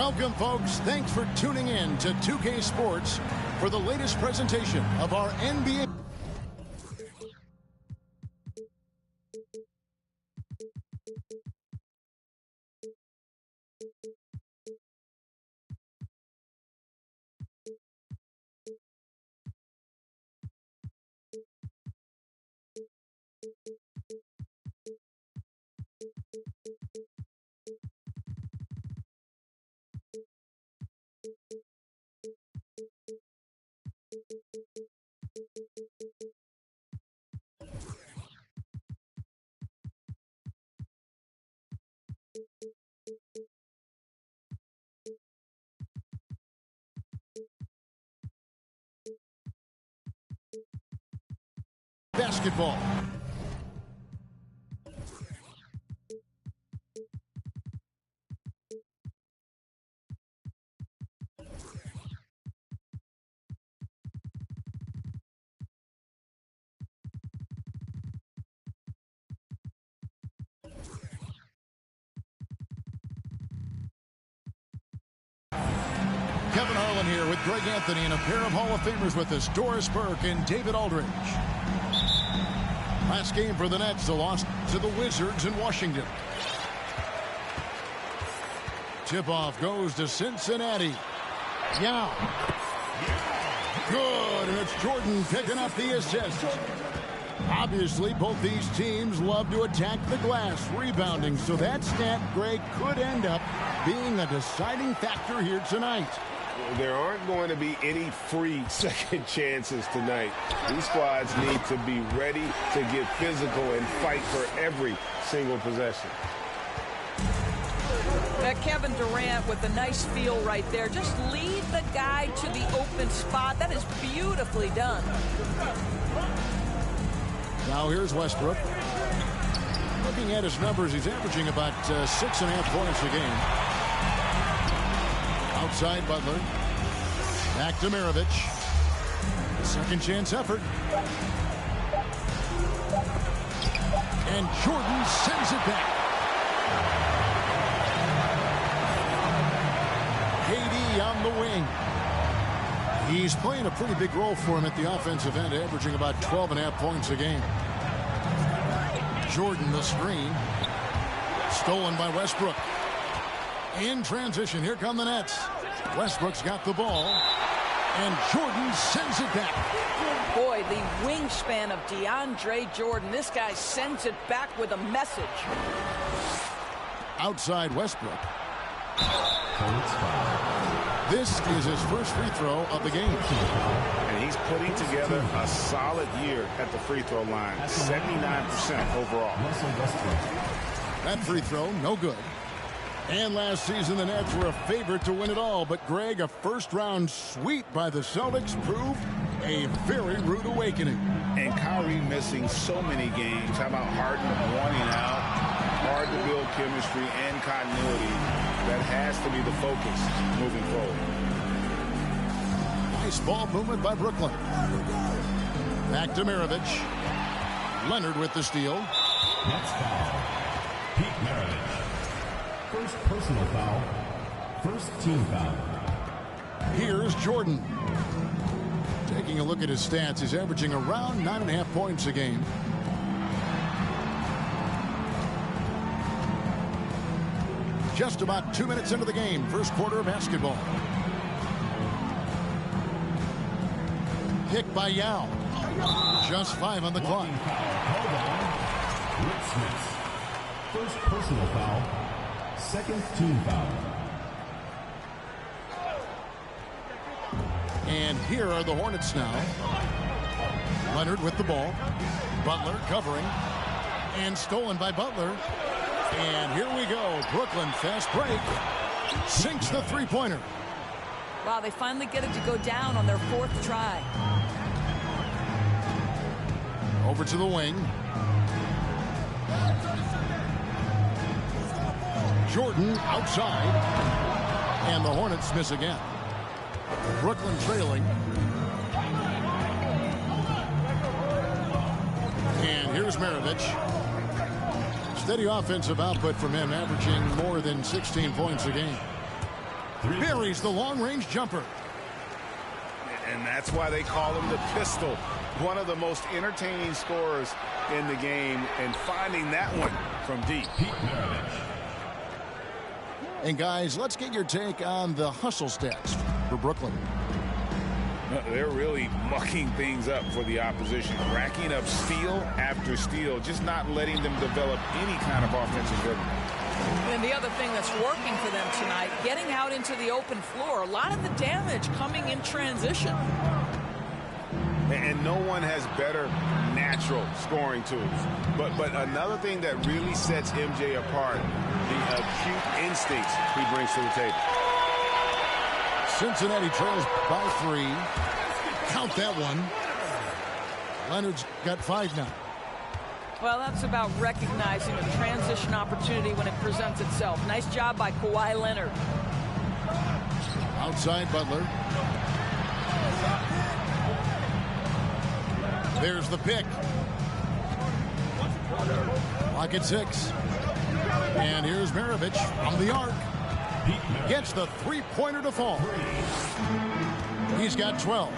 Welcome, folks. Thanks for tuning in to 2K Sports for the latest presentation of our NBA. Basketball. Kevin Harlan here with Greg Anthony and a pair of Hall of Famers with us, Doris Burke and David Aldridge. Last game for the Nets, the loss to the Wizards in Washington. Tip-off goes to Cincinnati. Yao. Good, and it's Jordan picking up the assist. Obviously, both these teams love to attack the glass, rebounding, so that stat, Greg, could end up being a deciding factor here tonight. There aren't going to be any free second chances tonight. These squads need to be ready to get physical and fight for every single possession. Kevin Durant with a nice feel right there. Just lead the guy to the open spot. That is beautifully done. Now here's Westbrook. Looking at his numbers, he's averaging about 6.5 points a game. Outside Butler. Back to Maravich. Second chance effort. And Jordan sends it back. KD on the wing. He's playing a pretty big role for him at the offensive end, averaging about 12.5 points a game. Jordan the screen. Stolen by Westbrook. In transition, here come the Nets. Westbrook's got the ball, and Jordan sends it back. Boy, the wingspan of DeAndre Jordan. This guy sends it back with a message. Outside Westbrook. This is his first free throw of the game. And he's putting together a solid year at the free throw line, 79% overall. That free throw, no good. And last season, the Nets were a favorite to win it all. But, Greg, a first-round sweep by the Celtics proved a very rude awakening. And Kyrie missing so many games. How about Harden wanting out? Hard to build chemistry and continuity. That has to be the focus moving forward. Nice ball movement by Brooklyn. Back to Maravich. Leonard with the steal. Next foul. Pete Maravich. First personal foul. First team foul. Here's Jordan. Taking a look at his stats, he's averaging around 9.5 points a game. Just about 2 minutes into the game, first quarter of basketball. Pick by Yao. Just 5 on the clock. Hold on. Rick Smith. First personal foul. Second team foul. And here are the Hornets now. Leonard with the ball. Butler covering. And stolen by Butler. And here we go. Brooklyn fast break. Sinks the three-pointer. Wow, they finally get it to go down on their fourth try. Over to the wing. Jordan outside. And the Hornets miss again. Brooklyn trailing. And here's Maravich. Steady offensive output from him, averaging more than 16 points a game. buries the long-range jumper. And that's why they call him the pistol. One of the most entertaining scorers in the game, and finding that one from deep. And guys, let's get your take on the hustle stats for Brooklyn. They're really mucking things up for the opposition, racking up steal after steal, just not letting them develop any kind of offensive rhythm. And the other thing that's working for them tonight, getting out into the open floor. A lot of the damage coming in transition. And no one has better natural scoring tools. But another thing that really sets MJ apart, the acute instincts he brings to the table. Cincinnati trails by 3. Count that one. Leonard's got 5 now. Well, that's about recognizing a transition opportunity when it presents itself. Nice job by Kawhi Leonard. Outside Butler. There's the pick. Lock at 6. And here's Maravich from the arc. Gets the three-pointer to fall. He's got 12.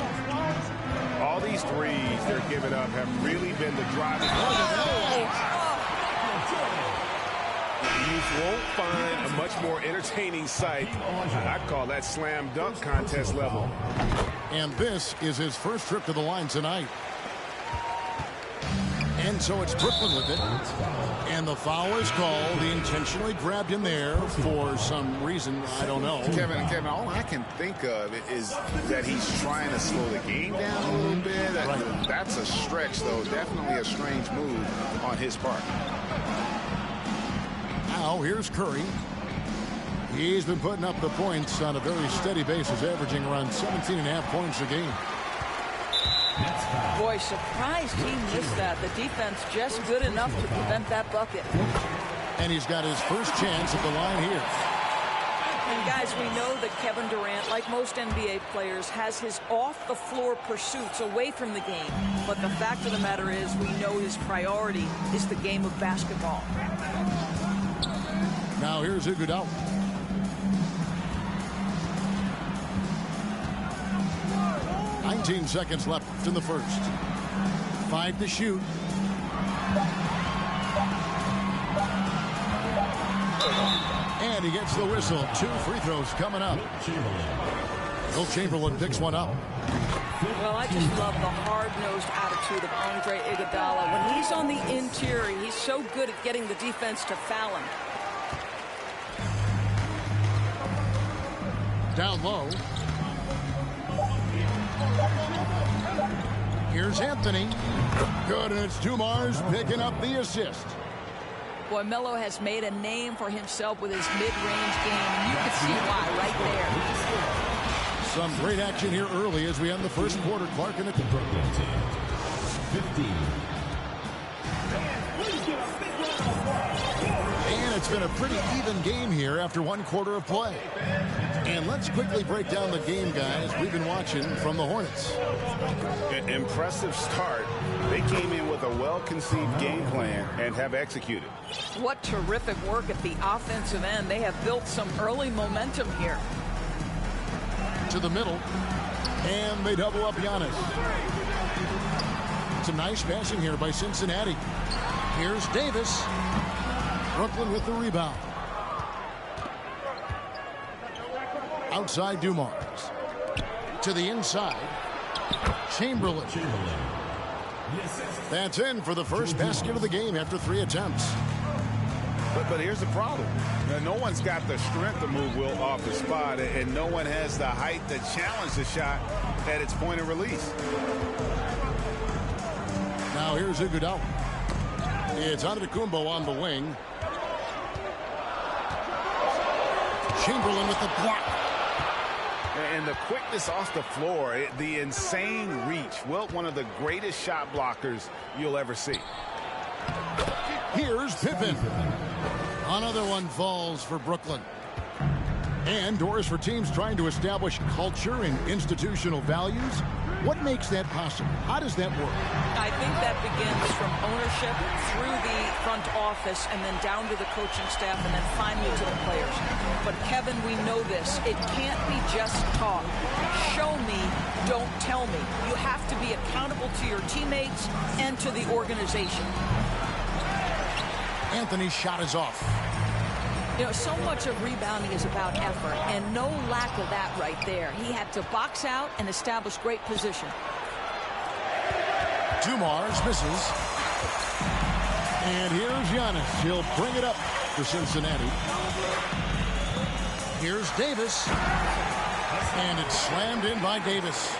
All these threes they're giving up have really been the driving force. You won't find a much more entertaining sight. I'd call that slam dunk contest level. And this is his first trip to the line tonight. And so it's Brooklyn with it. And the foul is called. He intentionally grabbed him there for some reason. I don't know. Kevin, all I can think of is that he's trying to slow the game down a little bit. That's a stretch, though. Definitely a strange move on his part. Now here's Curry. He's been putting up the points on a very steady basis, averaging around 17.5 points a game. Boy, surprised he missed that. The defense just good enough to prevent that bucket. And he's got his first chance at the line here. And guys, we know that Kevin Durant, like most NBA players, has his off-the-floor pursuits away from the game. But the fact of the matter is, we know his priority is the game of basketball. Now here's Iguodala. Seconds left in the first. 5 to shoot. And he gets the whistle. 2 free throws coming up. Will Chamberlain picks one up. Well, I just love the hard-nosed attitude of Andre Iguodala. When he's on the interior, he's so good at getting the defense to foul him. Down low. Here's Anthony. Good, and it's Dumars picking up the assist. Boy, Melo has made a name for himself with his mid-range game, and you can see why right there. Some great action here early as we end the first quarter. Clark in it. 15. And it's been a pretty even game here after 1 quarter of play. And let's quickly break down the game, guys, we've been watching from the Hornets. Impressive start. They came in with a well-conceived game plan and have executed. What terrific work at the offensive end. They have built some early momentum here. To the middle. And they double up Giannis. Some nice passing here by Cincinnati. Here's Davis. Brooklyn with the rebound. Outside Dumars. To the inside. Chamberlain. That's in for the first basket of the game after 3 attempts. But here's the problem. No one's got the strength to move Will off the spot, and no one has the height to challenge the shot at its point of release. Now here's Iguodala. It's Antetokounmpo on the wing. Chamberlain with the block. And the quickness off the floor, the insane reach. Wilt, one of the greatest shot blockers you'll ever see. Here's Pippen. Another one falls for Brooklyn. And doors for teams trying to establish culture and institutional values. What makes that possible? How does that work? I think that begins from ownership through the front office and then down to the coaching staff and then finally to the players. But Kevin, we know this. It can't be just talk. Show me, don't tell me. You have to be accountable to your teammates and to the organization. Anthony's shot is off. You know, so much of rebounding is about effort, and no lack of that right there. He had to box out and establish great position. Dumars misses. And here's Giannis. He'll bring it up for Cincinnati. Here's Davis. And it's slammed in by Davis.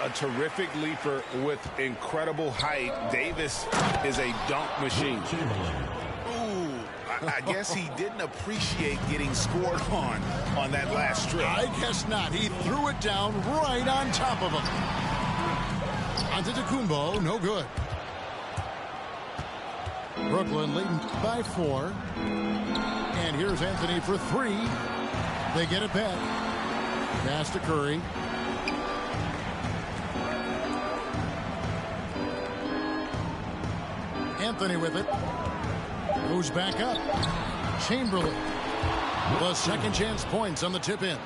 A terrific leaper with incredible height. Davis is a dunk machine. I guess he didn't appreciate getting scored on that last strip. I guess not. He threw it down right on top of him. Antetokounmpo, no good. Brooklyn leading by 4. And here's Anthony for 3. They get it back. Pass to Curry. Anthony with it. Goes back up. Chamberlain. The second chance points on the tip in.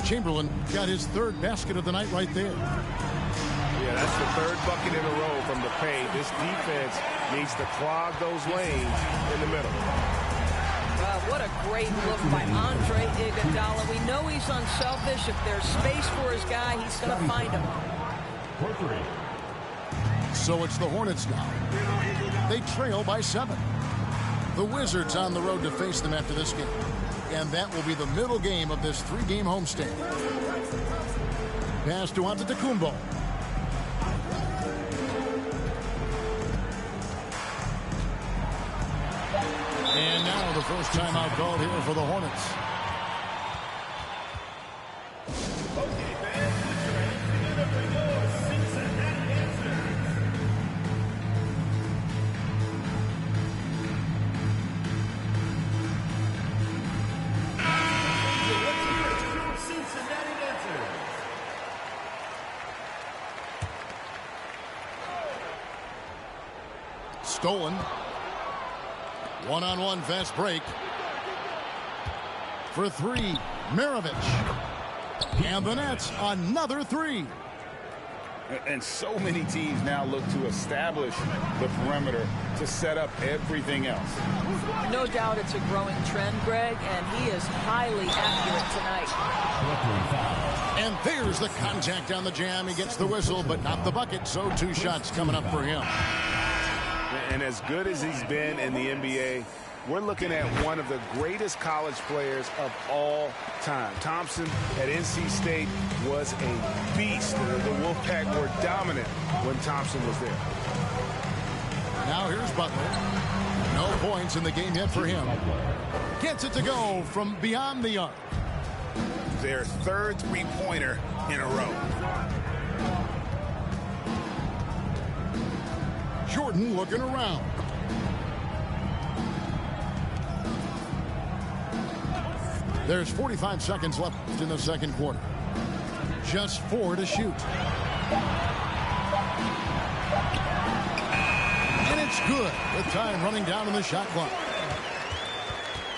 Chamberlain got his 3rd basket of the night right there. Yeah, that's the 3rd bucket in a row from the paint. This defense needs to clog those lanes in the middle. What a great look by Andre Iguodala. We know he's unselfish. If there's space for his guy, he's going to find him. So it's the Hornets now. They trail by 7. The Wizards on the road to face them after this game. And that will be the middle game of this 3-game homestand. Pass to Antetokounmpo. And now the first timeout called here for the Hornets. Stolen. One-on-one fast break. For 3, Maravich. And the Nets, another 3. And so many teams now look to establish the perimeter to set up everything else. No doubt it's a growing trend, Greg, and he is highly accurate tonight. And there's the contact on the jam. He gets the whistle, but not the bucket, so 2 shots coming up for him. And as good as he's been in the NBA, we're looking at one of the greatest college players of all time. Thompson at NC State was a beast. The Wolfpack were dominant when Thompson was there. Now here's Butler. No points in the game yet for him. Gets it to go from beyond the arc. Their 3rd 3-pointer in a row. Jordan looking around. There's 45 seconds left in the second quarter. Just 4 to shoot. And it's good with time running down in the shot clock.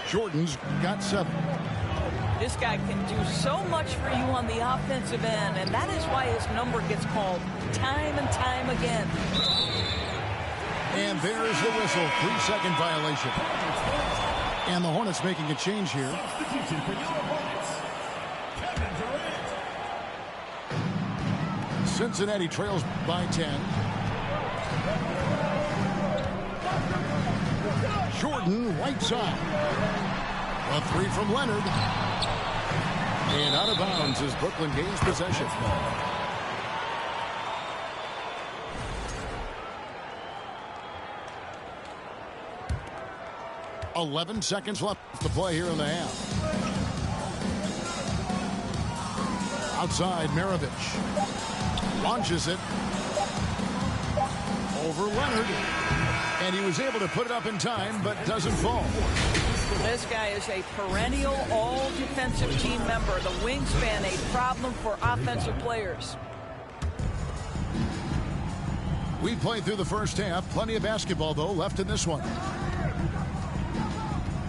Jordan's got 7. This guy can do so much for you on the offensive end, and that is why his number gets called time and time again. And there's the whistle. 3-second violation. And the Hornets making a change here. Cincinnati trails by 10. Jordan right side. A 3 from Leonard. And out of bounds as Brooklyn gains possession. 11 seconds left to play here in the half. Outside, Maravich launches it over Leonard. And he was able to put it up in time, but doesn't fall. This guy is a perennial all-defensive team member. The wingspan, a problem for offensive players. We played through the first half. Plenty of basketball, though, left in this one.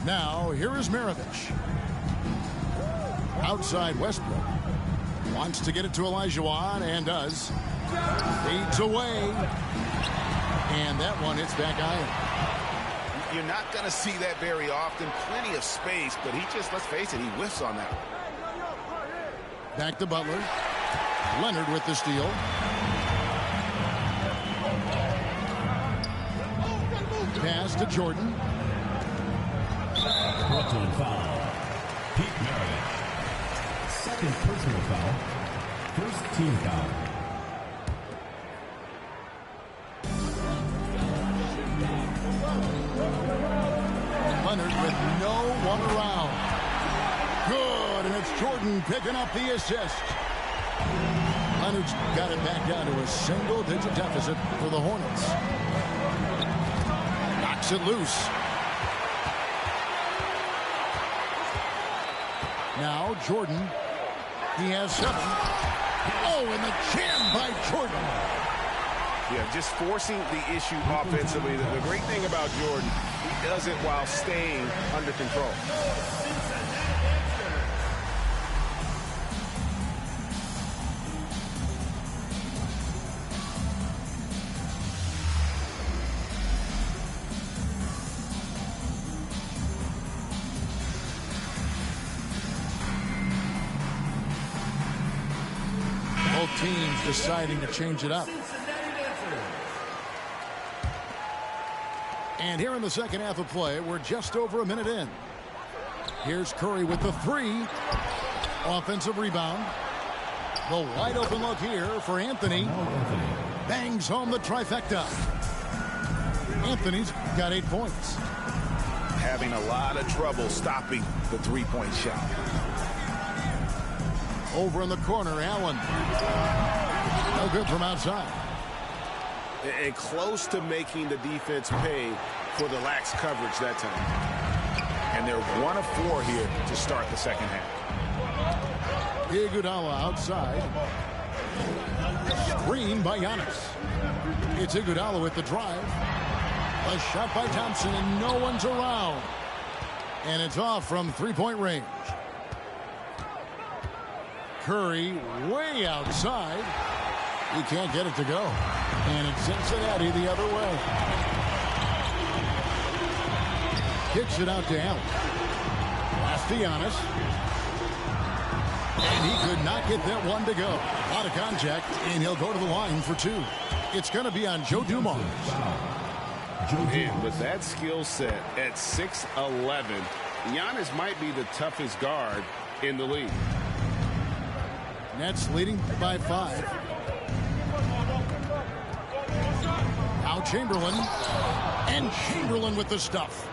Now, here is Maravich. Outside Westbrook. Wants to get it to Olajuwon, and does. Feeds away. And that one hits back iron. You're not going to see that very often. Plenty of space, but he just, let's face it, he whiffs on that. Back to Butler. Leonard with the steal. Pass to Jordan. Brooklyn foul. Pete Maravich. Second personal foul. First team foul. Leonard with no one around. Good, and it's Jordan picking up the assist. Leonard's got it back down to a single-digit deficit for the Hornets. Knocks it loose. Now Jordan. He has 7. Oh, and the jam by Jordan. Yeah, just forcing the issue offensively. The great thing about Jordan, he does it while staying under control. Both teams deciding to change it up. And here in the second half of play, we're just over a minute in. Here's Curry with the 3. Offensive rebound. The wide open look here for Anthony. Bangs home the trifecta. Anthony's got 8 points. Having a lot of trouble stopping the three-point shot. Over in the corner, Allen. No good from outside. And close to making the defense pay for the lax coverage that time. And they're 1 of 4 here to start the second half. Iguodala outside. Screen by Giannis. It's Iguodala with the drive. A shot by Thompson, and no one's around. And it's off from three-point range. Curry way outside. He can't get it to go. And it's Cincinnati the other way. Kicks it out to Allen. Pass to Giannis. And he could not get that one to go. A lot of contact, and he'll go to the line for 2. It's going to be on Joe Dumars. And with that skill set at 6'11", Giannis might be the toughest guard in the league. Nets leading by 5. Now Chamberlain. And Chamberlain with the stuff.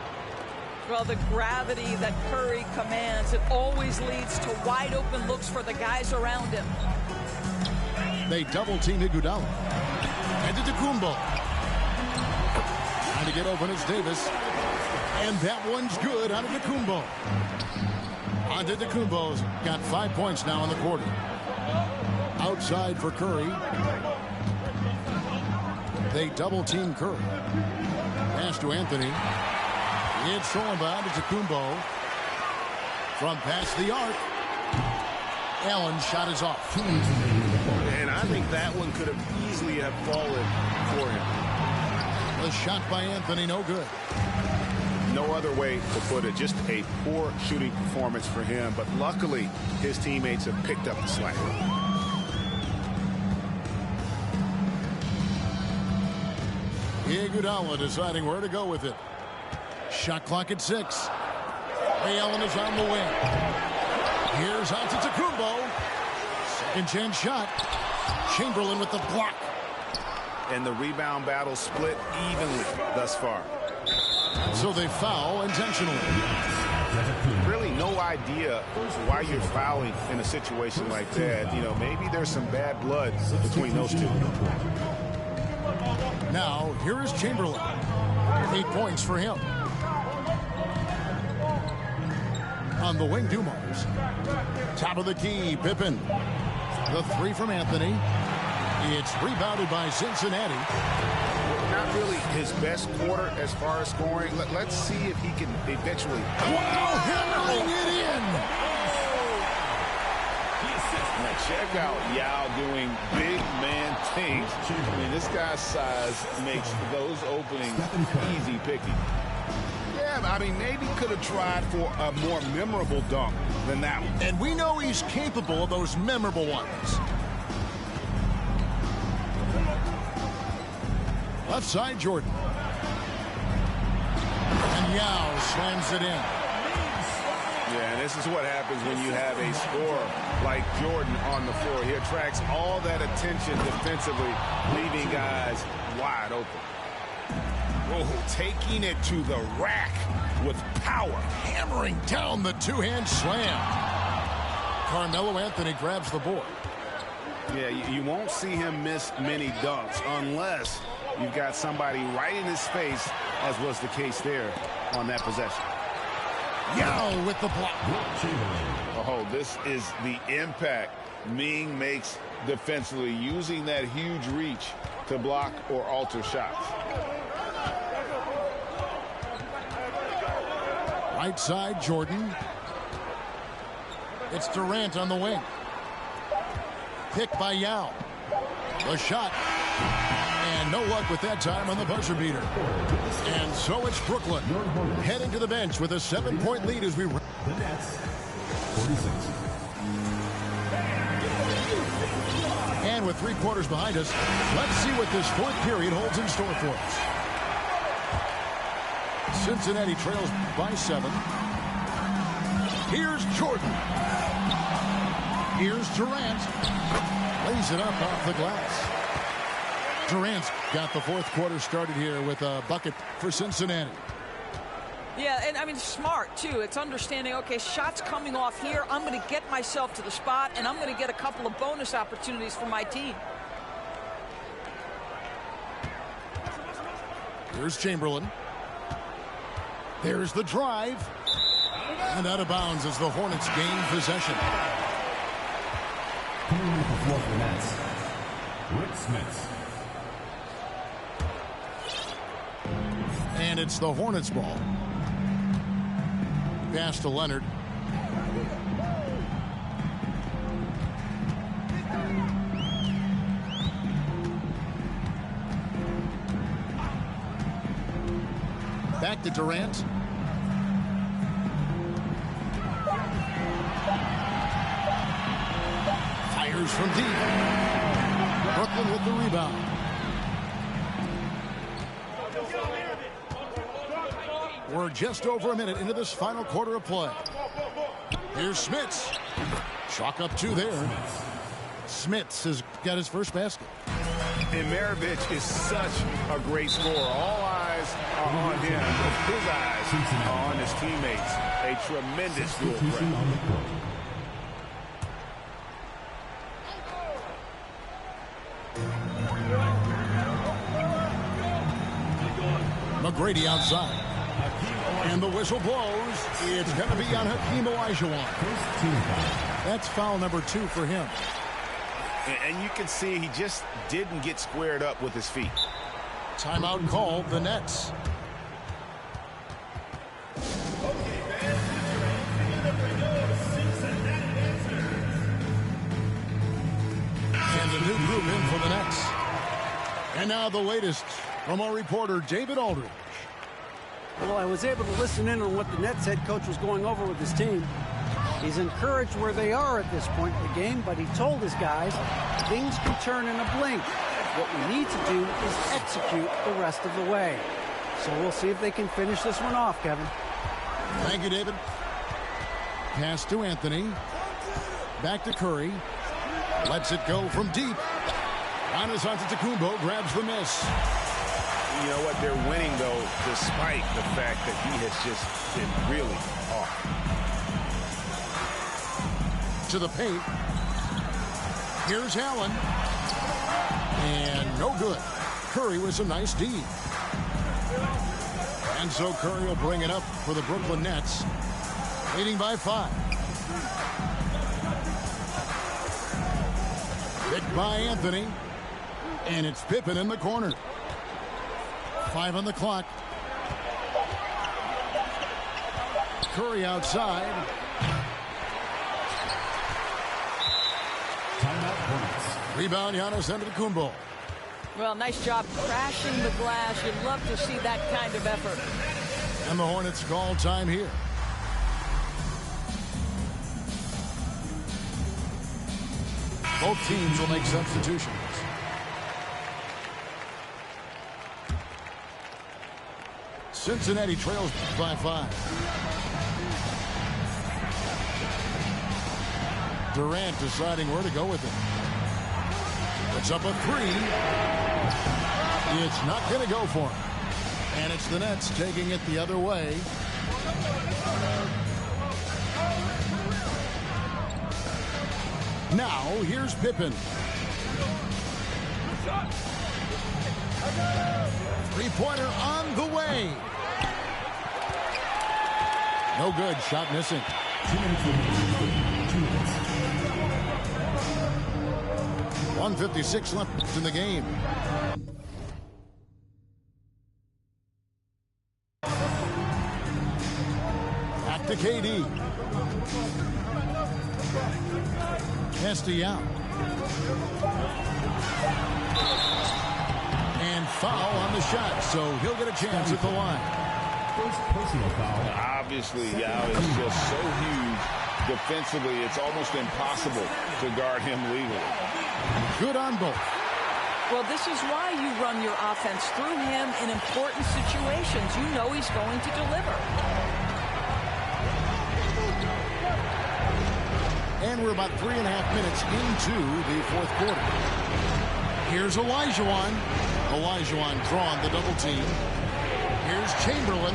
Well, the gravity that Curry commands, it always leads to wide open looks for the guys around him. They double team Iguodala. And to Antetokounmpo. Trying to get open is Davis. And that one's good on Antetokounmpo. Antetokounmpo's got 5 points now in the quarter. Outside for Curry. They double team Curry. Pass to Anthony. It's stolen by Antetokounmpo. From past the arc. Allen's shot is off. And I think that one could have easily have fallen for him. The shot by Anthony, no good. No other way to put it. Just a poor shooting performance for him. But luckily, his teammates have picked up the slack. Iguodala deciding where to go with it. Shot clock at 6. Ray Allen is on the wing. Here's Antetokounmpo. Second chance shot. Chamberlain with the block. And the rebound battle split evenly thus far. So they foul intentionally. Really no idea why you're fouling in a situation like that. You know, maybe there's some bad blood between those two. Now, here is Chamberlain. 8 points for him. On the wing, Dumars. Top of the key, Pippen. The 3 from Anthony. It's rebounded by Cincinnati. Not really his best quarter as far as scoring. Let's see if he can eventually. Wow, hammering it in. Now check out Yao doing big man things. I mean, this guy's size makes those openings easy picking. Yeah, I mean, maybe could have tried for a more memorable dunk than that one. And we know he's capable of those memorable ones. Left side, Jordan. And Yao slams it in. Yeah, and this is what happens when you have a scorer like Jordan on the floor. He attracts all that attention defensively, leaving guys wide open. Whoa, taking it to the rack with power. Hammering down the two-hand slam. Carmelo Anthony grabs the board. Yeah, you won't see him miss many dunks unless you've got somebody right in his face, as was the case there on that possession. Yao with the block. Oh, this is the impact Ming makes defensively, using that huge reach to block or alter shots. Right side, Jordan. It's Durant on the wing. Picked by Yao. The shot. And no luck with that time on the buzzer beater. And so it's Brooklyn heading to the bench with a 7-point lead as we... The Nets, 46. And with 3 quarters behind us, let's see what this 4th period holds in store for us. Cincinnati trails by 7. Here's Jordan. Here's Durant. Lays it up off the glass. Durant's got the 4th quarter started here with a bucket for Cincinnati. Yeah, and I mean, smart, too. It's understanding, okay, shots coming off here. I'm going to get myself to the spot, and I'm going to get a couple of bonus opportunities for my team. Here's Chamberlain. There's the drive. And out of bounds as the Hornets gain possession. Coming in the floor for the Nets, Rick Smith. And it's the Hornets ball. Pass to Leonard. Back to Durant. Fires from deep. Brooklyn with the rebound. We're just over a minute into this final quarter of play. Here's Smits. Chalk up 2 there. Smits has got his first basket. And Maravich is such a great scorer. All eyes are on him. His eyes are on his teammates. A tremendous dual threat. McGrady outside. And the whistle blows. It's going to be on Hakeem Olajuwon. That's foul number 2 for him. And you can see he just didn't get squared up with his feet. Timeout called, the Nets. And a new group in for the Nets. And now the latest from our reporter, David Aldridge. Well, I was able to listen in on what the Nets head coach was going over with his team. He's encouraged where they are at this point in the game, but he told his guys things can turn in a blink. What we need to do is execute the rest of the way. So we'll see if they can finish this one off, Kevin. Thank you, David. Pass to Anthony. Back to Curry. Lets it go from deep. Giannis Antetokounmpo grabs the miss. You know what? They're winning, though, despite the fact that he has just been really off. To the paint. Here's Allen. And no good. Curry with some nice D. And so Curry will bring it up for the Brooklyn Nets, leading by 5. Picked by Anthony, and it's Pippen in the corner. 5 on the clock. Curry outside. Timeout points. Rebound, Giannis Antetokounmpo. Well, nice job crashing the glass. You'd love to see that kind of effort. And the Hornets call time here. Both teams will make substitutions. Cincinnati trails by 5. Durant deciding where to go with it. Puts up a 3. It's not going to go for him. And it's the Nets taking it the other way. Now, here's Pippen. Three-pointer on the way. No good. Shot missing. 1:56 left in the game. Back to KD. Castiel. And foul on the shot, so he'll get a chance at the line. First personal foul. Obviously, Yao is just so huge. Defensively, it's almost impossible to guard him legally. Good on both. Well, this is why you run your offense through him in important situations. You know he's going to deliver. And we're about 3.5 minutes into the fourth quarter. Here's Olajuwon. Olajuwon drawing the double team. Here's Chamberlain.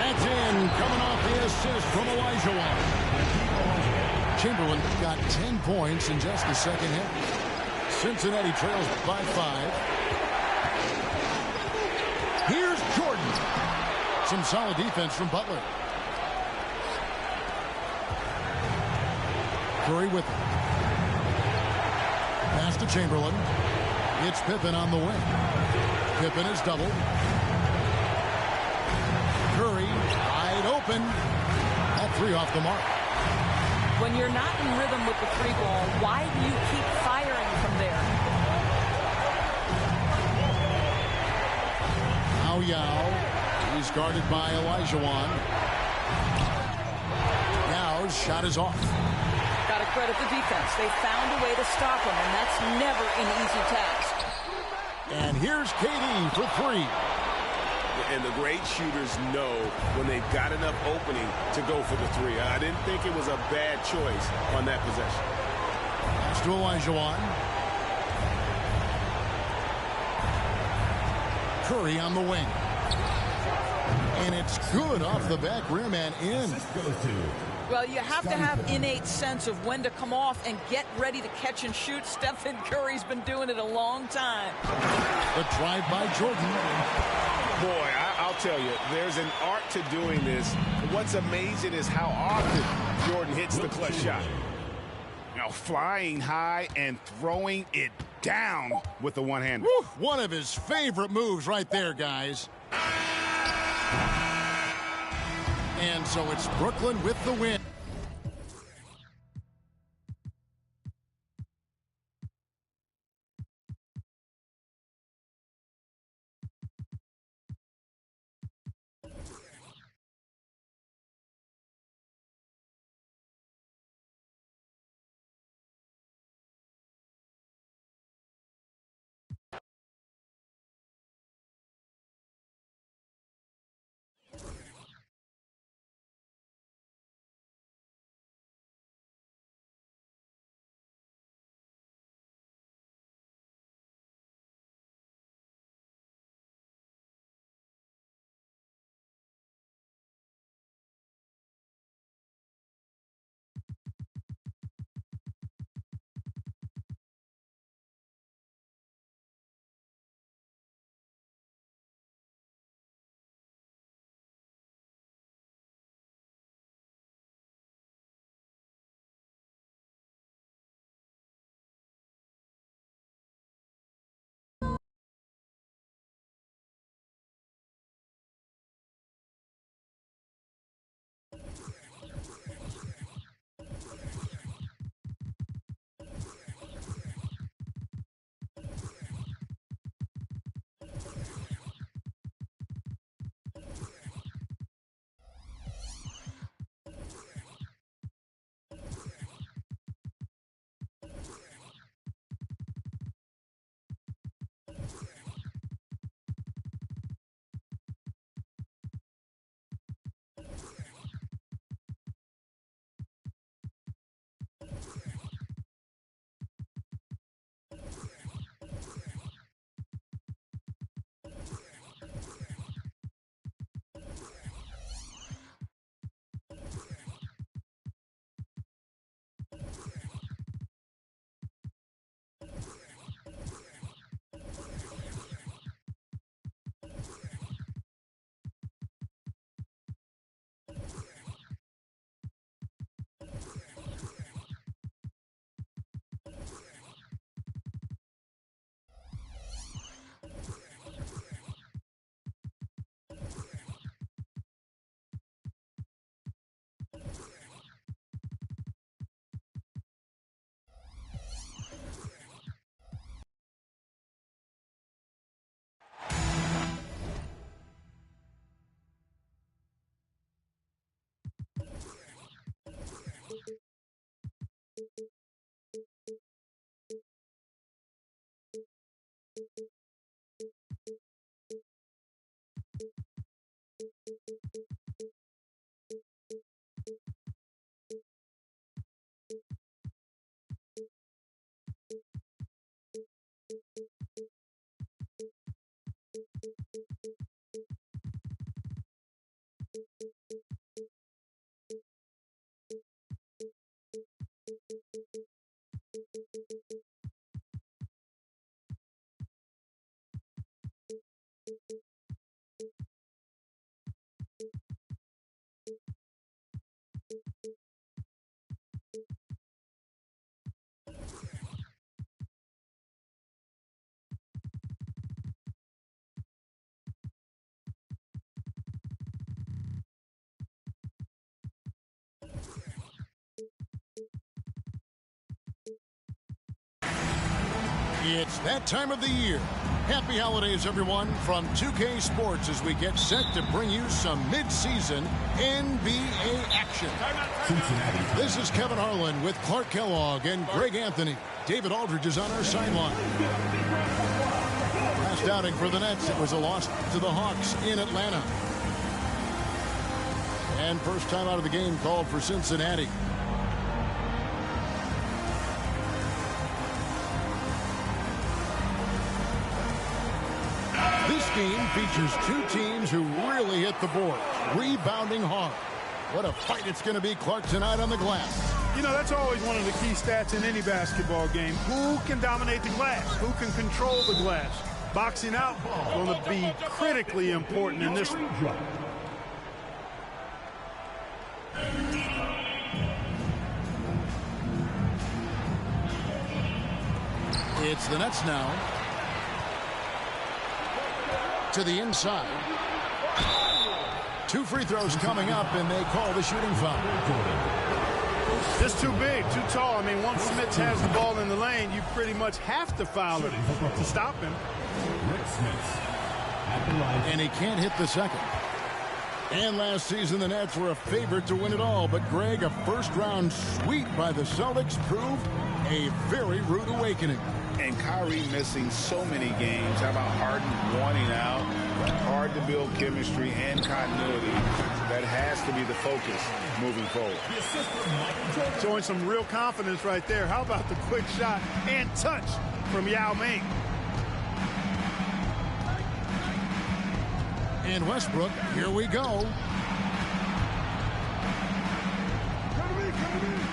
That's in, coming off the assist from Olajuwon. Chamberlain got 10 points in just the second half. Cincinnati trails by 5. Here's Jordan. Some solid defense from Butler. Curry with it. Pass to Chamberlain. It's Pippen on the wing. Pippen is doubled. Curry wide open. That 3 off the mark. When you're not in rhythm with the 3 ball, why do you keep firing from there? Now Yao. He's guarded by Olajuwon. Yao's shot is off. Got to credit the defense. They found a way to stop him, and that's never an easy task. And here's KD for 3. And the great shooters know when they've got enough opening to go for the 3. I didn't think it was a bad choice on that possession. Pass to Olajuwon. Curry on the wing. And it's good off the back rim and in. Well, you have to have innate sense of when to come off and get ready to catch and shoot. Stephen Curry's been doing it a long time. The drive by Jordan. Boy, I'll tell you, there's an art to doing this. What's amazing is how often Jordan hits the clutch shot. Now, flying high and throwing it down with the one-hander. One of his favorite moves right there, guys. And so it's Brooklyn with the win. It's that time of the year. Happy holidays, everyone, from 2K Sports as we get set to bring you some mid-season NBA action. This is Kevin Harlan with Clark Kellogg and Greg Anthony. David Aldridge is on our sideline. Last outing for the Nets, it was a loss to the Hawks in Atlanta. And first time out of the game called for Cincinnati. This game features two teams who really hit the board, rebounding hard. What a fight it's going to be, Clark, tonight on the glass. You know, that's always one of the key stats in any basketball game. Who can dominate the glass? Who can control the glass? Boxing out going to be critically important in this one. It's the Nets now. To the inside. Two free throws coming up, and they call the shooting foul. Just too big, too tall. I mean, once Smith has the ball in the lane, you pretty much have to foul him to stop him. And he can't hit the second. And last season, the Nets were a favorite to win it all. But, Greg, a first-round sweep by the Celtics proved a very rude awakening. And Kyrie missing so many games. How about Harden wanting out? Hard to build chemistry and continuity. That has to be the focus moving forward. Showing some real confidence right there. How about the quick shot and touch from Yao Ming? And Westbrook, here we go.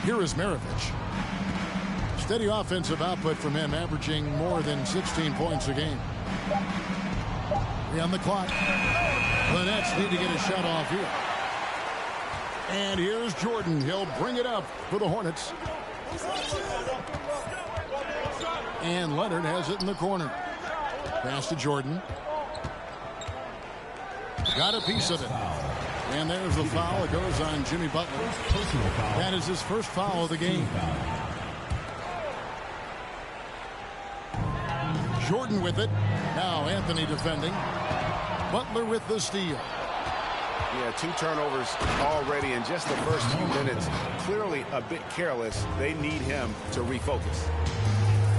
Here is Maravich. Steady offensive output from him, averaging more than 16 points a game. 3 on the clock. The Nets need to get a shot off here. And here's Jordan. He'll bring it up for the Hornets. And Leonard has it in the corner. Pass to Jordan. Got a piece of it. And there's the foul. It goes on Jimmy Butler. That is his first foul of the game. Jordan with it. Now Anthony defending. Butler with the steal. Yeah, 2 turnovers already in just the first few minutes. Clearly a bit careless. They need him to refocus.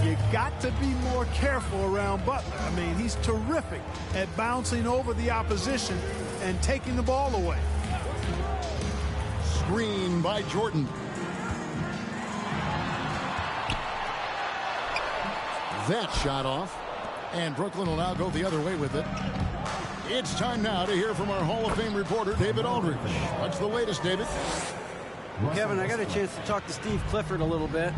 You got to be more careful around Butler. I mean, he's terrific at bouncing over the opposition and taking the ball away. Screen by Jordan. That shot off. And Brooklyn will now go the other way with it. It's time now to hear from our Hall of Fame reporter, David Aldridge. What's the latest, David? Kevin, I got a chance to talk to Steve Clifford a little bit.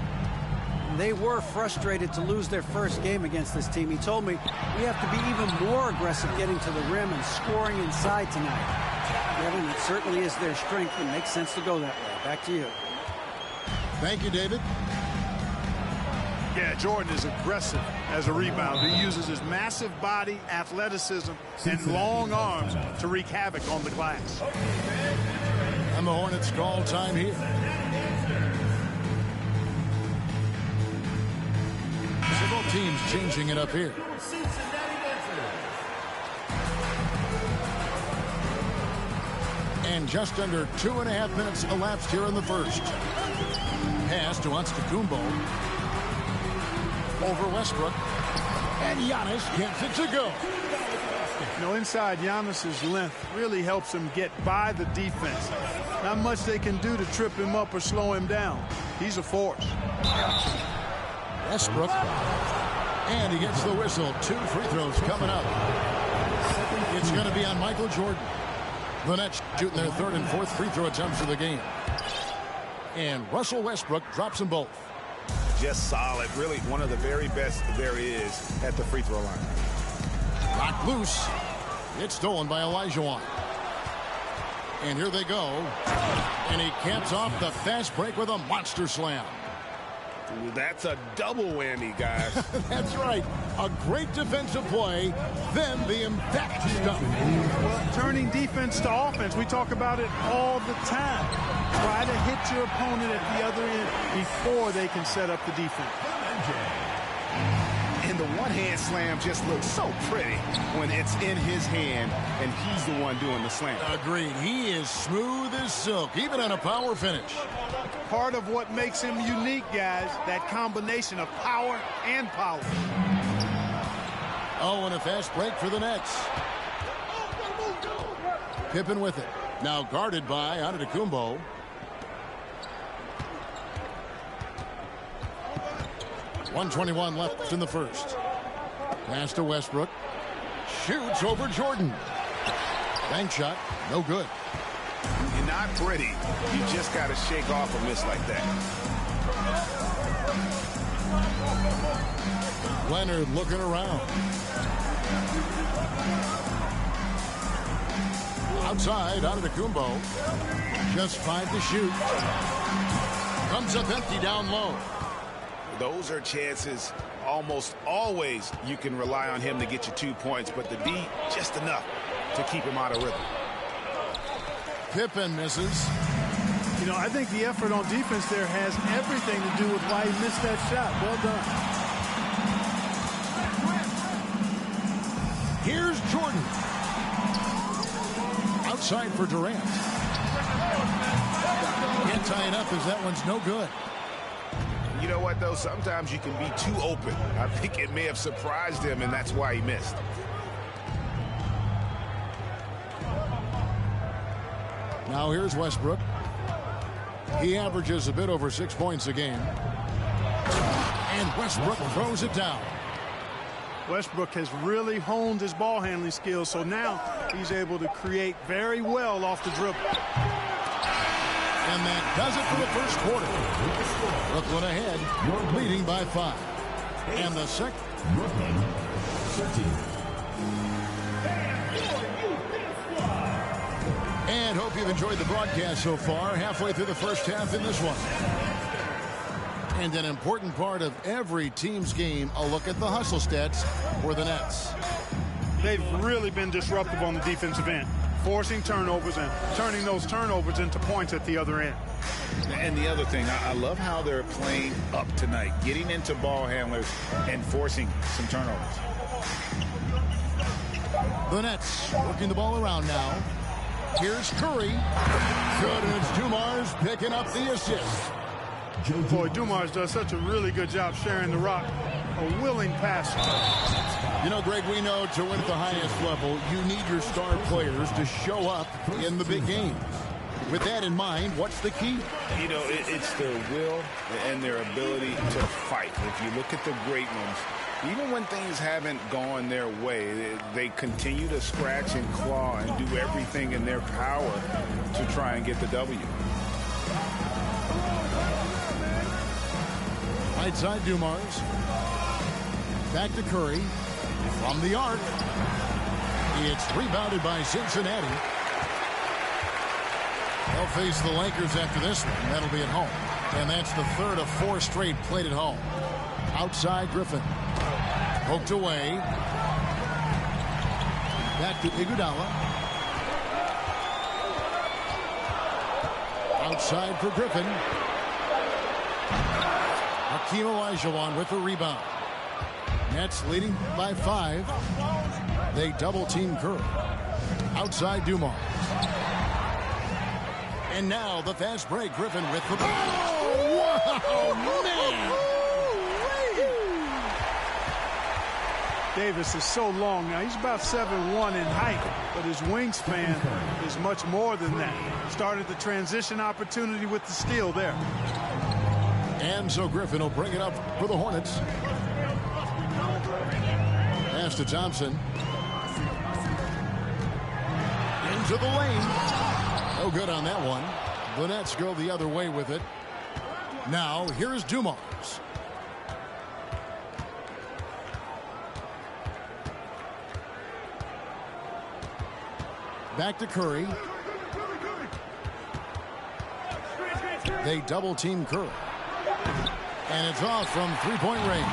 They were frustrated to lose their first game against this team. He told me we have to be even more aggressive getting to the rim and scoring inside tonight. Kevin, it certainly is their strength. It makes sense to go that way. Back to you. Thank you, David. Yeah, Jordan is aggressive as a rebounder. He uses his massive body, athleticism, and long arms to wreak havoc on the glass. And the Hornets call time here. Several teams changing it up here. And just under 2.5 minutes elapsed here in the first. Pass to Antetokounmpo. Over Westbrook. And Giannis gets it to go. You know, inside, Giannis's length really helps him get by the defense. Not much they can do to trip him up or slow him down. He's a force. Westbrook. And he gets the whistle. 2 free throws coming up. It's going to be on Michael Jordan. The Nets shooting their 3rd and 4th free throw attempts of the game. And Russell Westbrook drops them both. Just solid. Really one of the very best there is at the free throw line. Knocked loose. It's stolen by Olajuwon. And here they go. And he caps off the fast break with a monster slam. That's a double whammy, guys. That's right. A great defensive play, then the emphatic stuff. Well, turning defense to offense, we talk about it all the time. Try to hit your opponent at the other end before they can set up the defense. And the one-hand slam just looks so pretty when it's in his hand and he's the one doing the slam. Agreed. He is smooth as silk, even on a power finish. Part of what makes him unique, guys, that combination of power and power. Oh, and a fast break for the Nets. Pippen with it. Now guarded by Antetokounmpo. .121 left in the first. Pass to Westbrook. Shoots over Jordan. Bank shot, no good. You're not pretty. You just got to shake off a miss like that. Leonard looking around. Outside, Antetokounmpo. Just 5 to shoot. Comes up empty down low. Those are chances almost always you can rely on him to get you 2 points, but the D just enough to keep him out of rhythm. Pippen misses. You know, I think the effort on defense there has everything to do with why he missed that shot. Well done. Here's Jordan. Outside for Durant. Can't tie it up as that one's no good. You know what, though? Sometimes you can be too open. I think it may have surprised him, and that's why he missed. Now here's Westbrook. He averages a bit over 6 points a game. And Westbrook throws it down. Westbrook has really honed his ball handling skills, so now he's able to create very well off the dribble. And that does it for the first quarter. Brooklyn ahead, leading by 5. And the second. Brooklyn 13. And hope you've enjoyed the broadcast so far. Halfway through the first half in this one. And an important part of every team's game, a look at the hustle stats for the Nets. They've really been disruptive on the defensive end, forcing turnovers and turning those turnovers into points at the other end. And the other thing, I love how they're playing up tonight, getting into ball handlers and forcing some turnovers. The Nets working the ball around now. Here's Curry. Good, and it's Dumars picking up the assist. Boy, Dumars does such a really good job sharing the rock. A willing passer. You know, Greg, we know to win at the highest level, you need your star players to show up in the big games. With that in mind, what's the key? You know, it's their will and their ability to fight. If you look at the great ones, even when things haven't gone their way, they continue to scratch and claw and do everything in their power to try and get the W. Right side, Dumars. Back to Curry. From the arc. It's rebounded by Cincinnati. They'll face the Lakers after this one. That'll be at home. And that's the third of 4 straight played at home. Outside, Griffin. Poked away. Back to Iguodala. Outside for Griffin. Hakeem Olajuwon with the rebound. Nets leading by 5. They double team Curry. Outside Dumars. And now the fast break. Griffin with the ball. Oh, wow, man. Davis is so long now. He's about 7'1" in height, but his wingspan is much more than that. Started the transition opportunity with the steal there. And so Griffin will bring it up for the Hornets. Pass to Thompson. Into the lane. No good on that one. The Nets go the other way with it. Now, here's Dumars. Back to Curry. They double team Curry. And it's off from three-point range.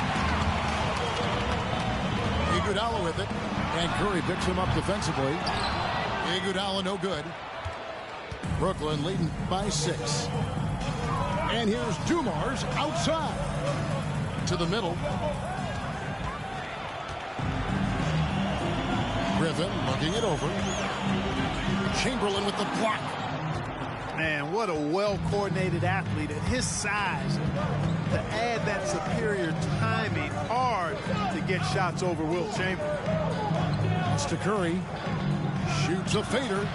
Iguodala with it. And Curry picks him up defensively. Iguodala no good. Brooklyn leading by 6. And here's Dumars outside. To the middle. Griffin looking it over. Chamberlain with the block. Man, what a well-coordinated athlete at his size. To add that superior timing, hard to get shots over Wilt Chamberlain. It's to Curry. Shoots a fader.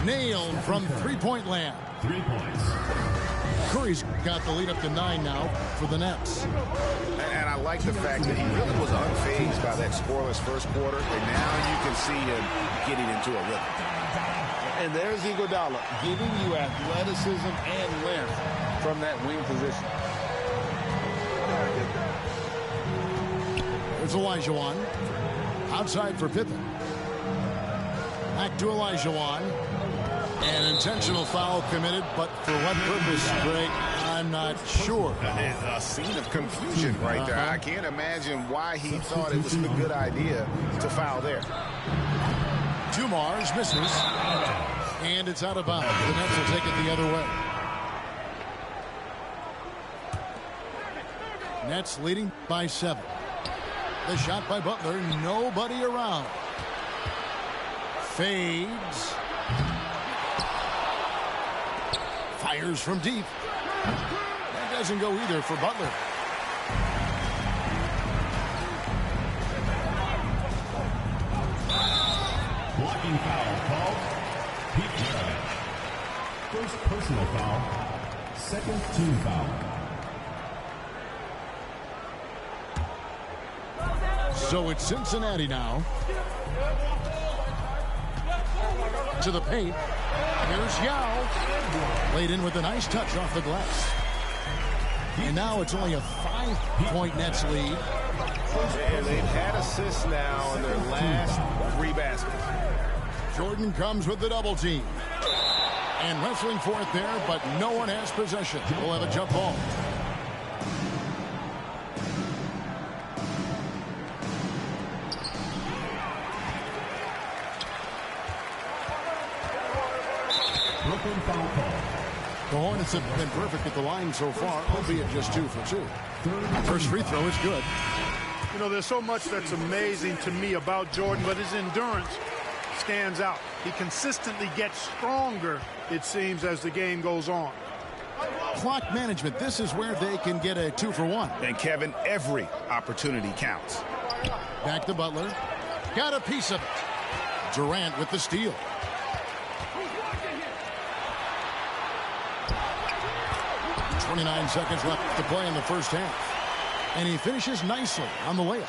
Nailed from three-point land. 3 points. Curry's got the lead up to 9 now for the Nets. And I like the fact that he really was unfazed by that scoreless first quarter, and now you can see him getting into a rhythm. And there's Iguodala giving you athleticism and length from that wing position. There's Olajuwon. Outside for Pippen. Back to Olajuwon. An intentional foul committed, but for what purpose, Greg, I'm not sure. A scene of confusion right there. I can't imagine why he thought it was a good idea to foul there. Dumars misses. And it's out of bounds. The Nets will take it the other way. Nets leading by 7. The shot by Butler. Nobody around. Fades. Fires from deep. That doesn't go either for Butler. Blocking foul called. Pete Maravich. First personal foul. Second team foul. So it's Cincinnati now. To the paint. Here's Yao. Laid in with a nice touch off the glass. And now it's only a 5-point Nets lead. And they've had assists now in their last 3 baskets. Jordan comes with the double team. And wrestling for it there, but no one has possession. We'll have a jump ball. Brooklyn foul call. The Hornets have been perfect at the line so far, albeit just 2 for 2. First free throw is good. You know, there's so much that's amazing to me about Jordan, but his endurance stands out. He consistently gets stronger, it seems, as the game goes on. Clock management. This is where they can get a 2 for 1. And Kevin, every opportunity counts. Back to Butler. Got a piece of it. Durant with the steal. .29 seconds left to play in the first half. And he finishes nicely on the layup.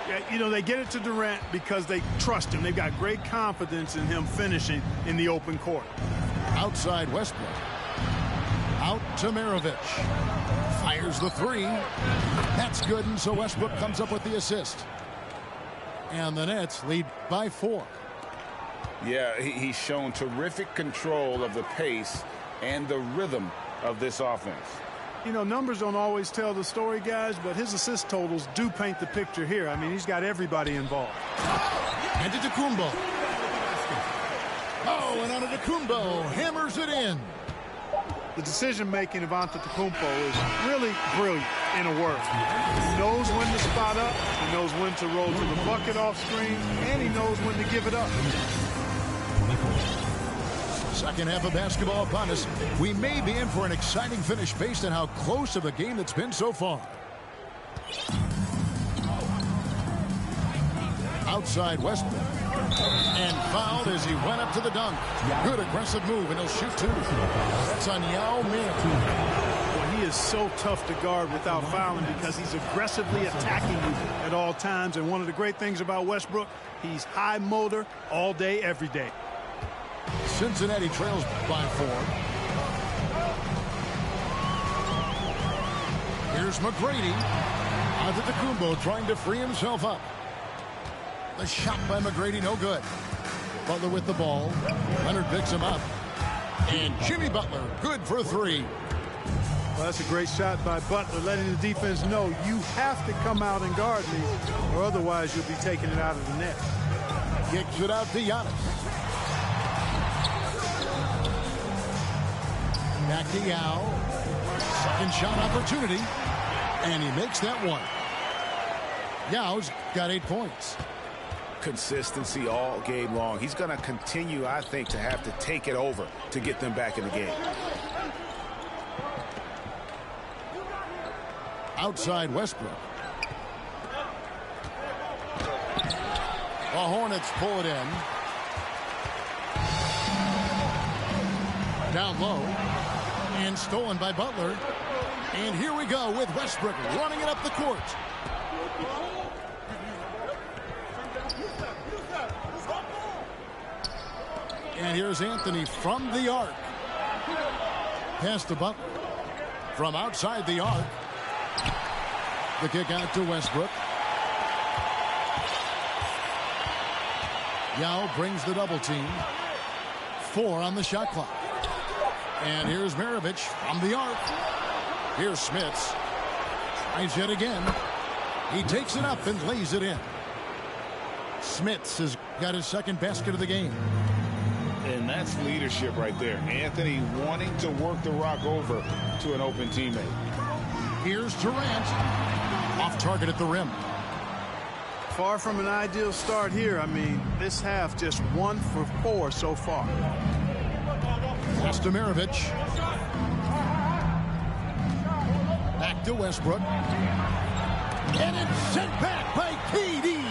Yeah, you know, they get it to Durant because they trust him. They've got great confidence in him finishing in the open court. Outside Westbrook. Out to Maravich. Fires the 3. That's good, and so Westbrook comes up with the assist. And the Nets lead by 4. Yeah, he's shown terrific control of the pace and the rhythm of this offense. You know, numbers don't always tell the story, guys, but his assist totals do paint the picture here. I mean, he's got everybody involved. And to Kumbo. Oh, and Antetokounmpo hammers it in. The decision-making of Antetokounmpo is really brilliant, in a word. He knows when to spot up, he knows when to roll to the bucket off screen, and he knows when to give it up. Second half of basketball upon us. We may be in for an exciting finish based on how close of a game it's been so far. Outside Westbrook. And fouled as he went up to the dunk. Good aggressive move, and he'll shoot two. That's on Yao Ming. Well, he is so tough to guard without fouling because he's aggressively attacking you at all times. And one of the great things about Westbrook, he's high motor all day, every day. Cincinnati trails by 4. Here's McGrady. Antetokounmpo trying to free himself up. The shot by McGrady, no good. Butler with the ball. Leonard picks him up. And Jimmy Butler, good for 3. Well, that's a great shot by Butler, letting the defense know you have to come out and guard me, or otherwise you'll be taking it out of the net. Kicks it out to Giannis. Back to Yao. Second shot opportunity. And he makes that one. Yao's got 8 points. Consistency all game long. He's going to continue, I think, to have to take it over to get them back in the game. Outside Westbrook. The Hornets pull it in. Down low. And stolen by Butler. And here we go with Westbrook running it up the court. And here's Anthony from the arc. Pass to Butler. From outside the arc. The kick out to Westbrook. Yao brings the double team. 4 on the shot clock. And here's Maravich from the arc. Here's Smits. Tries yet again. He takes it up and lays it in. Smits has got his second basket of the game. And that's leadership right there. Anthony wanting to work the rock over to an open teammate. Here's Durant. Off target at the rim. Far from an ideal start here. I mean, this half just 1 for 4 so far. Pass to Maravich. Back to Westbrook. And it's sent back by KD.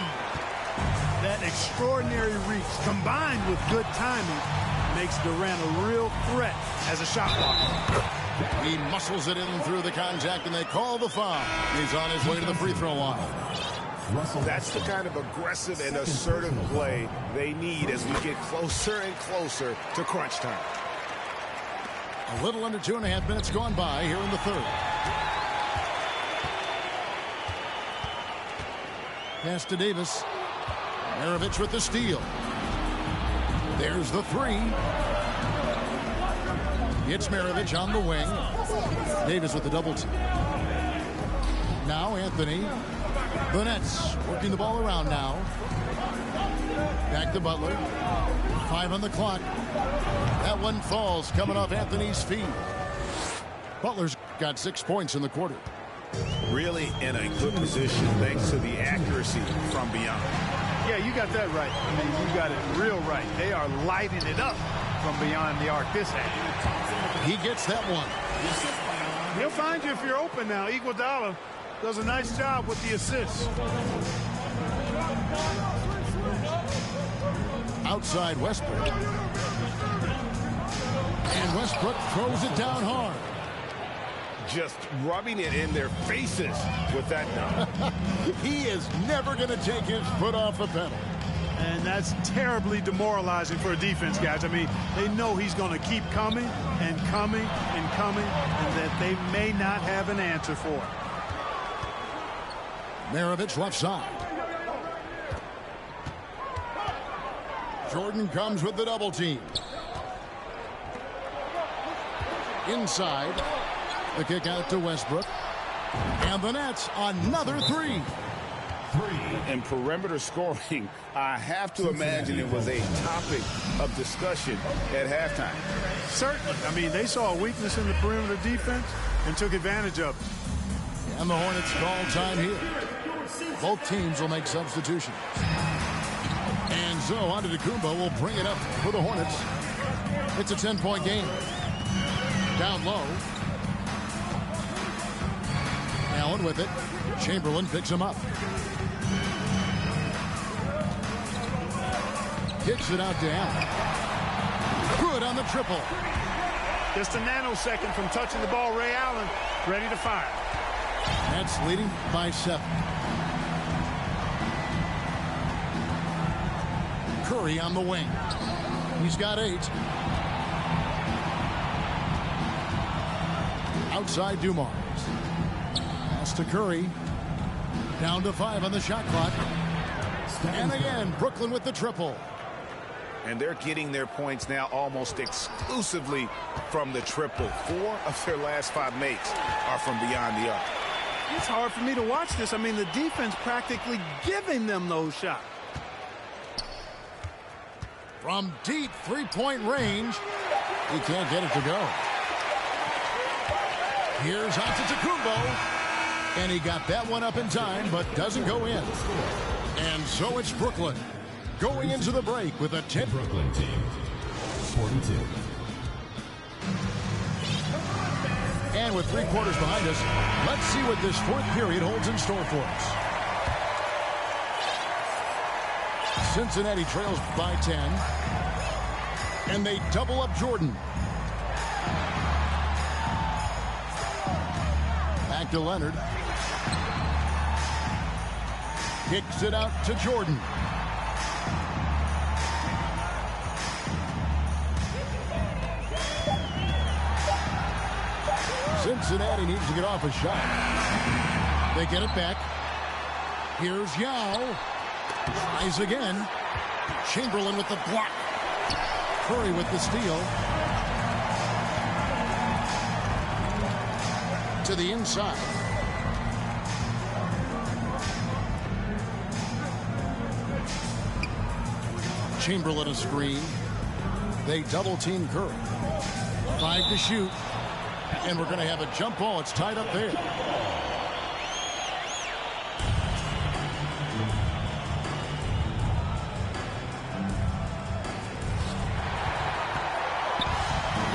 That extraordinary reach combined with good timing makes Durant a real threat as a shot blocker. He muscles it in through the contact, and they call the foul. He's on his way to the free throw line. That's the kind of aggressive and assertive play they need as we get closer and closer to crunch time. A little under 2.5 minutes gone by here in the third. Pass to Davis. Maravich with the steal. There's the 3. It's Maravich on the wing. Davis with the double team. Now Anthony. The Nets working the ball around now. Back to Butler. 5 on the clock. That one falls coming off Anthony's feet. Butler's got 6 points in the quarter. Really in a good position thanks to the accuracy from beyond. Yeah, you got that right. I mean, you got it real right. They are lighting it up from beyond the arc this half. He gets that one. He'll find you if you're open now. Iguodala does a nice job with the assist. Outside Westbrook. And Westbrook throws it down hard. Just rubbing it in their faces with that dunk. He is never going to take his foot off the pedal. And that's terribly demoralizing for a defense, guys. I mean, they know he's going to keep coming and coming and coming, and that they may not have an answer for it. Maravich left side. Jordan comes with the double team. Inside. The kick out to Westbrook. And the Nets, another 3. In perimeter scoring, I have to imagine it was a topic of discussion at halftime. Certainly. I mean, they saw a weakness in the perimeter defense and took advantage of it. And the Hornets call time here. Both teams will make substitutions. And so Antetokounmpo will bring it up for the Hornets. It's a 10-point game. Down low. Allen with it. Chamberlain picks him up. Kicks it out to Allen. Good on the triple. Just a nanosecond from touching the ball. Ray Allen ready to fire. Nets leading by 7. Curry on the wing. He's got 8. Outside Dumars. Pass to Curry. Down to 5 on the shot clock. And again, Brooklyn with the triple. And they're getting their points now almost exclusively from the triple. 4 of their last 5 makes are from beyond the arc. It's hard for me to watch this. I mean, the defense practically giving them those shots. From deep three-point range, he can't get it to go. Here's Antetokounmpo. And he got that one up in time, but doesn't go in. And so it's Brooklyn going into the break with a 10. Brooklyn team, 42. And with 3 quarters behind us, let's see what this 4th period holds in store for us. Cincinnati trails by 10. And they double up Jordan. Back to Leonard. Kicks it out to Jordan. Cincinnati needs to get off a shot. They get it back. Here's Yao. Tries again. Chamberlain with the block. Curry with the steal. To the inside. Chamberlain a screen. They double team Curry. 5 to shoot. And we're going to have a jump ball. It's tied up there.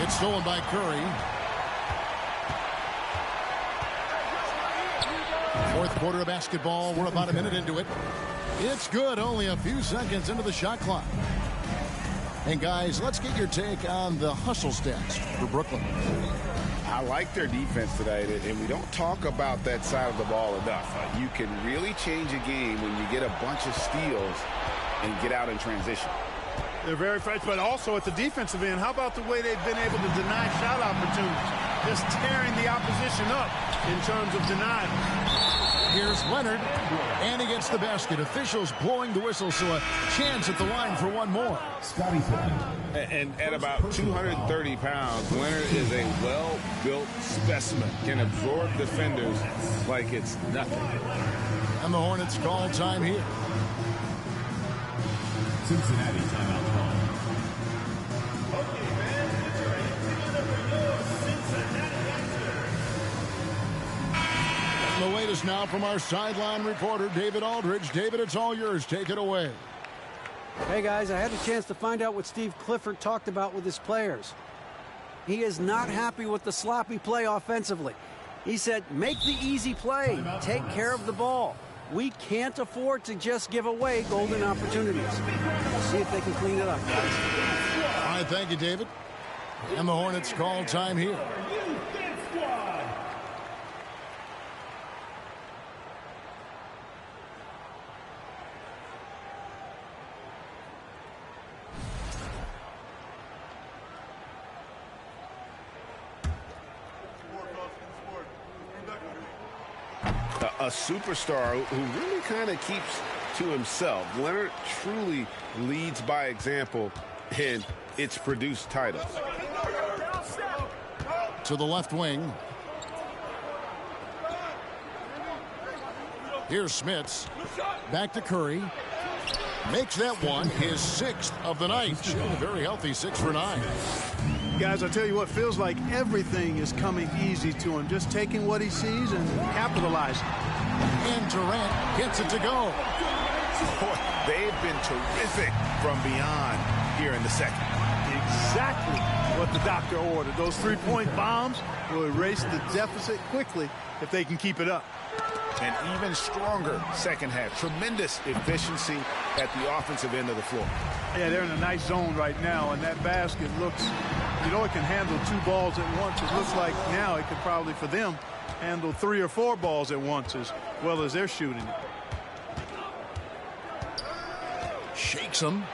It's stolen by Curry. 4th quarter of basketball. We're about a minute into it. It's good. Only a few seconds into the shot clock. And guys, let's get your take on the hustle stats for Brooklyn. I like their defense tonight, and we don't talk about that side of the ball enough. You can really change a game when you get a bunch of steals and get out in transition. They're very fresh, but also at the defensive end, how about the way they've been able to deny shot opportunities? Just tearing the opposition up in terms of denial. Here's Leonard, and he gets the basket. Officials blowing the whistle, so a chance at the line for one more. Scotty Pippen. And at about 230 pounds, Leonard is a well-built specimen. Can absorb defenders like it's nothing. And the Hornets call time here. Cincinnati timeout call. The latest now from our sideline reporter, David Aldridge. David, it's all yours. Take it away. Hey, guys, I had a chance to find out what Steve Clifford talked about with his players. He is not happy with the sloppy play offensively. He said, make the easy play. Take care of the ball. We can't afford to just give away golden opportunities. We'll see if they can clean it up, guys. All right, thank you, David. And the Hornets call time here. A superstar who really kind of keeps to himself. Leonard truly leads by example, and it's produced titles. To the left wing. Here's Smits. Back to Curry. Makes that one his 6th of the night. A very healthy 6 for 9. Guys, I tell you what, feels like everything is coming easy to him. Just taking what he sees and capitalizing. And Durant gets it to go. Boy, they've been terrific from beyond here in the second. Exactly what the doctor ordered. Those 3-point bombs will erase the deficit quickly if they can keep it up. An even stronger second half. Tremendous efficiency at the offensive end of the floor. Yeah, they're in a nice zone right now, and that basket looks, you know, it can handle 2 balls at once. It looks like now it could probably, for them, handle 3 or 4 balls at once as well as they're shooting it. Shakes him.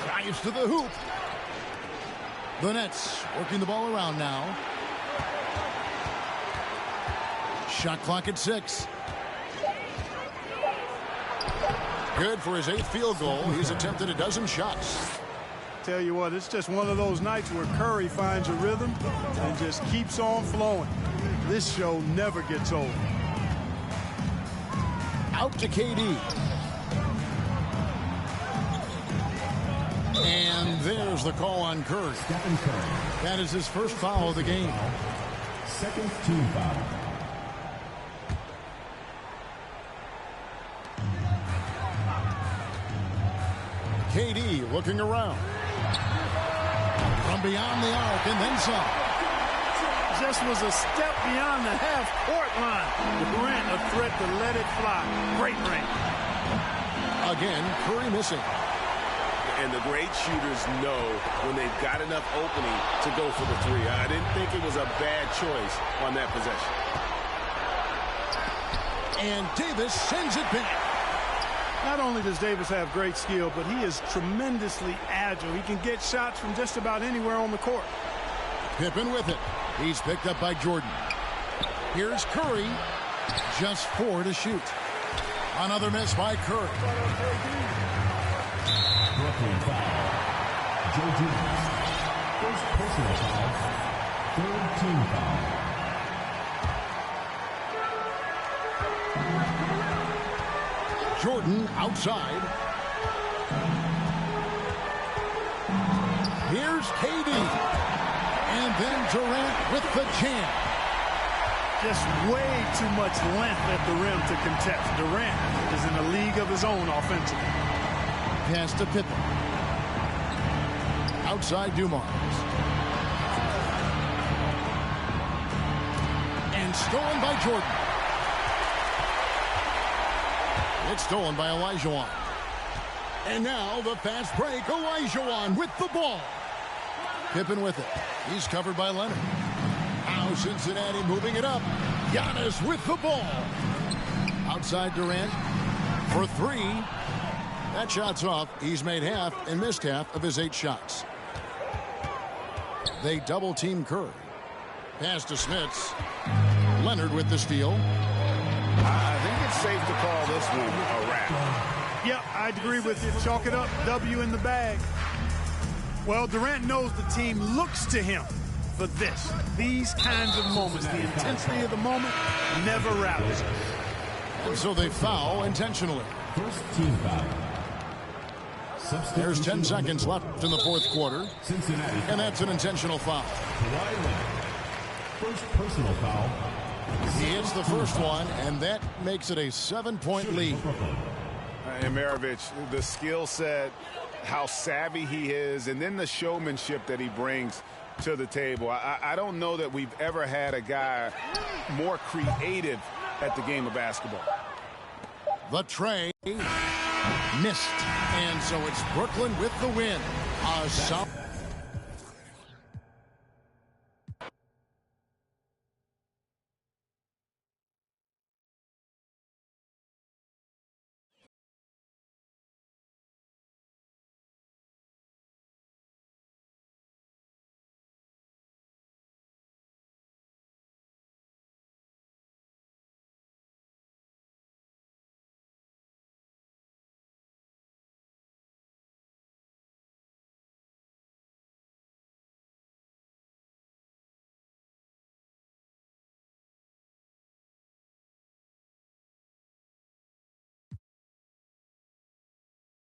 Drives to the hoop. The Nets working the ball around now. Shot clock at 6. Good for his 8th field goal. He's attempted a dozen shots. Tell you what, it's just one of those nights where Curry finds a rhythm and just keeps on flowing. This show never gets old. Out to KD. And there's the call on Curry. Stephen Curry. That is his first foul of the game. Second team foul. KD looking around. From beyond the arc and then some. Just was a step beyond the half-court line. Durant a threat to let it fly. Great range. Again, Curry missing. And the great shooters know when they've got enough opening to go for the 3. I didn't think it was a bad choice on that possession. And Davis sends it back. Not only does Davis have great skill, but he is tremendously agile. He can get shots from just about anywhere on the court. Pippen with it. He's picked up by Jordan. Here's Curry. Just 4 to shoot. Another miss by Curry. Brooklyn foul. Joe Dumars. First personal foul. Third team foul. Jordan outside. Here's KD. And then Durant with the jam. Just way too much length at the rim to contest. Durant is in a league of his own offensively. Pass to Pippen. Outside Dumars. And stolen by Jordan. It's stolen by Olajuwon. And now the fast break. Olajuwon with the ball. Pippen with it. He's covered by Leonard. Now Cincinnati moving it up. Giannis with the ball. Outside Durant for 3. That shot's off. He's made half and missed half of his 8 shots. They double team Curry. Pass to Smits. Leonard with the steal. I think it's safe to call this one a wrap. Yep, I'd agree with you. Chalk it up. W in the bag. Well, Durant knows the team looks to him for this. These kinds of moments, the intensity of the moment, never rattles. And so they foul intentionally. First team foul. There's 10 seconds left in the 4th quarter. Cincinnati. And that's an intentional foul. Kawhi Leonard. First personal foul. He hits the first one, and that makes it a 7-point lead. And Maravich, the skill set, how savvy he is, and then the showmanship that he brings to the table. I don't know that we've ever had a guy more creative at the game of basketball. The tray missed. And so it's Brooklyn with the win.